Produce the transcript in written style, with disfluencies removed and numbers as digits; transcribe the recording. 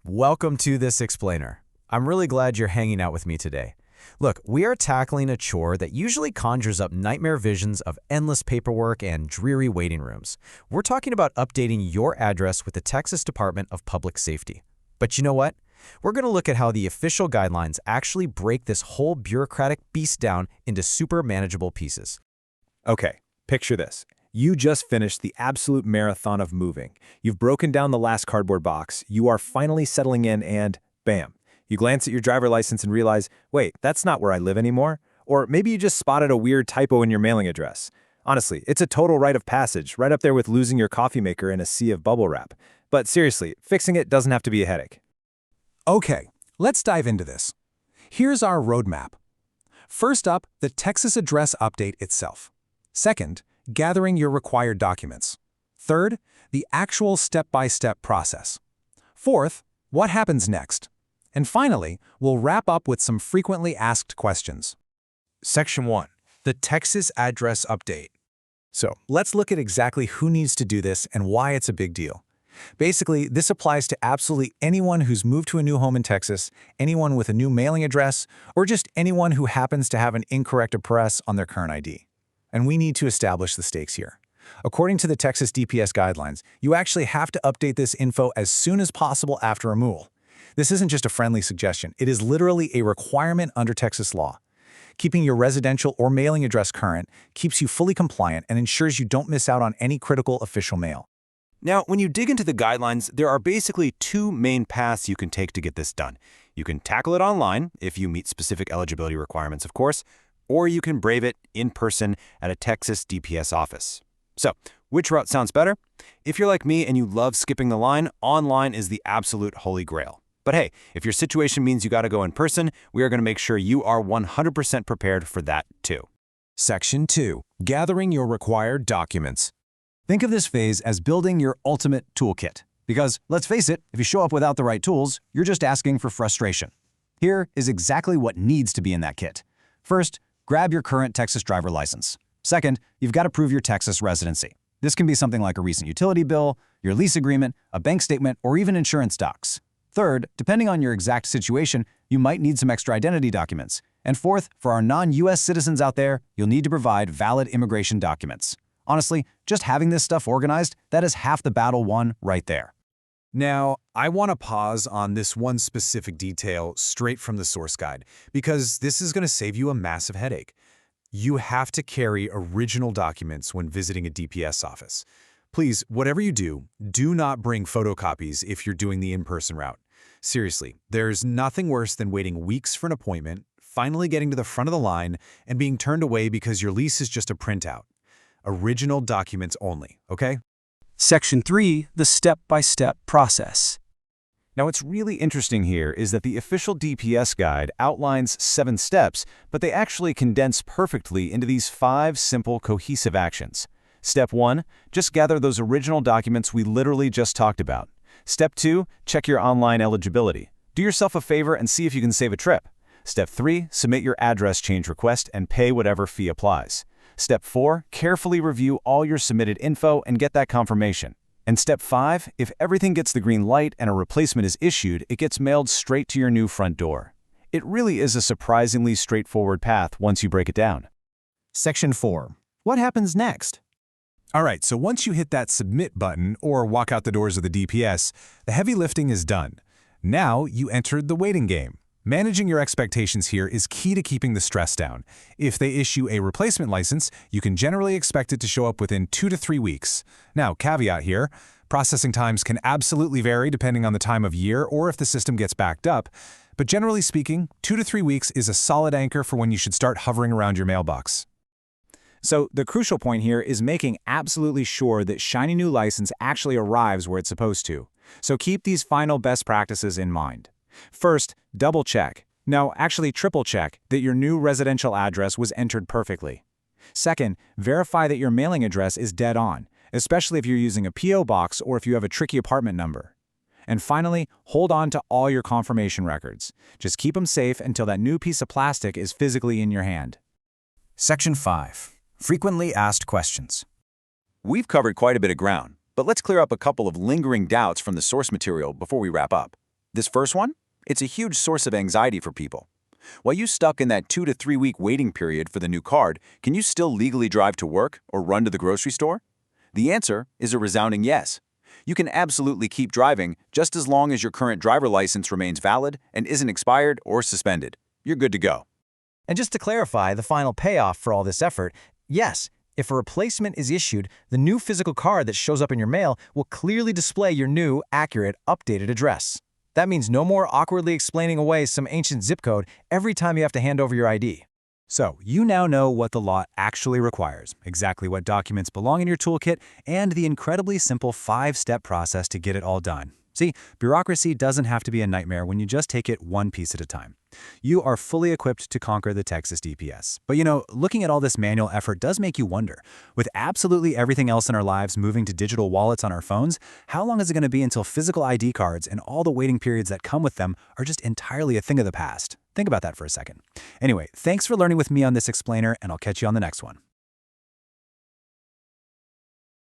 Welcome to This Explainer. I'm really glad you're hanging out with me today. Look, we are tackling a chore that usually conjures up nightmare visions of endless paperwork and dreary waiting rooms. We're talking about updating your address with the Texas Department of Public Safety. But you know what? We're going to look at how the official guidelines actually break this whole bureaucratic beast down into super manageable pieces. Okay, picture this. You just finished the absolute marathon of moving. You've broken down the last cardboard box, you are finally settling in, and bam. You glance at your driver's license and realize, wait, that's not where I live anymore. Or maybe you just spotted a weird typo in your mailing address. Honestly, it's a total rite of passage, right up there with losing your coffee maker in a sea of bubble wrap. But seriously, fixing it doesn't have to be a headache. Okay, let's dive into this. Here's our roadmap. First up, the Texas address update itself. Second, gathering your required documents. Third, the actual step-by-step process. Fourth, what happens next? And finally, we'll wrap up with some frequently asked questions. Section 1. The Texas Address Update. So, let's look at exactly who needs to do this and why it's a big deal. Basically, this applies to absolutely anyone who's moved to a new home in Texas, anyone with a new mailing address, or just anyone who happens to have an incorrect address on their current ID. And we need to establish the stakes here. According to the Texas DPS guidelines, you actually have to update this info as soon as possible after removal. This isn't just a friendly suggestion, it is literally a requirement under Texas law. Keeping your residential or mailing address current keeps you fully compliant and ensures you don't miss out on any critical official mail. Now, when you dig into the guidelines, there are basically two main paths you can take to get this done. You can tackle it online, if you meet specific eligibility requirements, of course, or you can brave it in person at a Texas DPS office. So, which route sounds better? If you're like me and you love skipping the line, online is the absolute holy grail. But hey, if your situation means you gotta go in person, we are gonna make sure you are 100% prepared for that too. Section 2. Gathering your required documents. Think of this phase as building your ultimate toolkit. Because, let's face it, if you show up without the right tools, you're just asking for frustration. Here is exactly what needs to be in that kit. First, grab your current Texas driver license. Second, you've got to prove your Texas residency. This can be something like a recent utility bill, your lease agreement, a bank statement, or even insurance docs. Third, depending on your exact situation, you might need some extra identity documents. And fourth, for our non-US citizens out there, you'll need to provide valid immigration documents. Honestly, just having this stuff organized, that is half the battle won right there. Now, I want to pause on this one specific detail straight from the source guide, because this is going to save you a massive headache. You have to carry original documents when visiting a DPS office. Please, whatever you do, do not bring photocopies if you're doing the in-person route. Seriously, there's nothing worse than waiting weeks for an appointment, finally getting to the front of the line, and being turned away because your lease is just a printout. Original documents only, okay? Section 3. The step-by-step process. Now, what's really interesting here is that the official DPS guide outlines 7 steps, but they actually condense perfectly into these 5 simple, cohesive actions. Step 1, just gather those original documents we literally just talked about. Step 2, check your online eligibility. Do yourself a favor and see if you can save a trip. Step 3, submit your address change request and pay whatever fee applies. Step 4, carefully review all your submitted info and get that confirmation. And Step 5, if everything gets the green light and a replacement is issued, it gets mailed straight to your new front door. It really is a surprisingly straightforward path once you break it down. Section 4. What happens next? All right, so once you hit that submit button or walk out the doors of the DPS, the heavy lifting is done. Now you entered the waiting game. Managing your expectations here is key to keeping the stress down. If they issue a replacement license, you can generally expect it to show up within 2 to 3 weeks. Now, caveat here, processing times can absolutely vary depending on the time of year or if the system gets backed up, but generally speaking, 2 to 3 weeks is a solid anchor for when you should start hovering around your mailbox. So the crucial point here is making absolutely sure that shiny new license actually arrives where it's supposed to. So keep these final best practices in mind. First, double check. No, actually triple check that your new residential address was entered perfectly. Second, verify that your mailing address is dead on, especially if you're using a P.O. box or if you have a tricky apartment number. And finally, hold on to all your confirmation records. Just keep them safe until that new piece of plastic is physically in your hand. Section 5. Frequently asked questions. We've covered quite a bit of ground, but let's clear up a couple of lingering doubts from the source material before we wrap up. This first one? It's a huge source of anxiety for people. While you're stuck in that 2 to 3 week waiting period for the new card, can you still legally drive to work or run to the grocery store? The answer is a resounding yes. You can absolutely keep driving just as long as your current driver license remains valid and isn't expired or suspended. You're good to go. And just to clarify the final payoff for all this effort, yes, if a replacement is issued, the new physical card that shows up in your mail will clearly display your new, accurate, updated address. That means no more awkwardly explaining away some ancient zip code every time you have to hand over your ID. So, you now know what the law actually requires, exactly what documents belong in your toolkit, and the incredibly simple 5-step process to get it all done. See, bureaucracy doesn't have to be a nightmare when you just take it one piece at a time. You are fully equipped to conquer the Texas DPS. But looking at all this manual effort does make you wonder. With absolutely everything else in our lives moving to digital wallets on our phones, how long is it going to be until physical ID cards and all the waiting periods that come with them are just entirely a thing of the past? Think about that for a second. Anyway, thanks for learning with me on this explainer, and I'll catch you on the next one.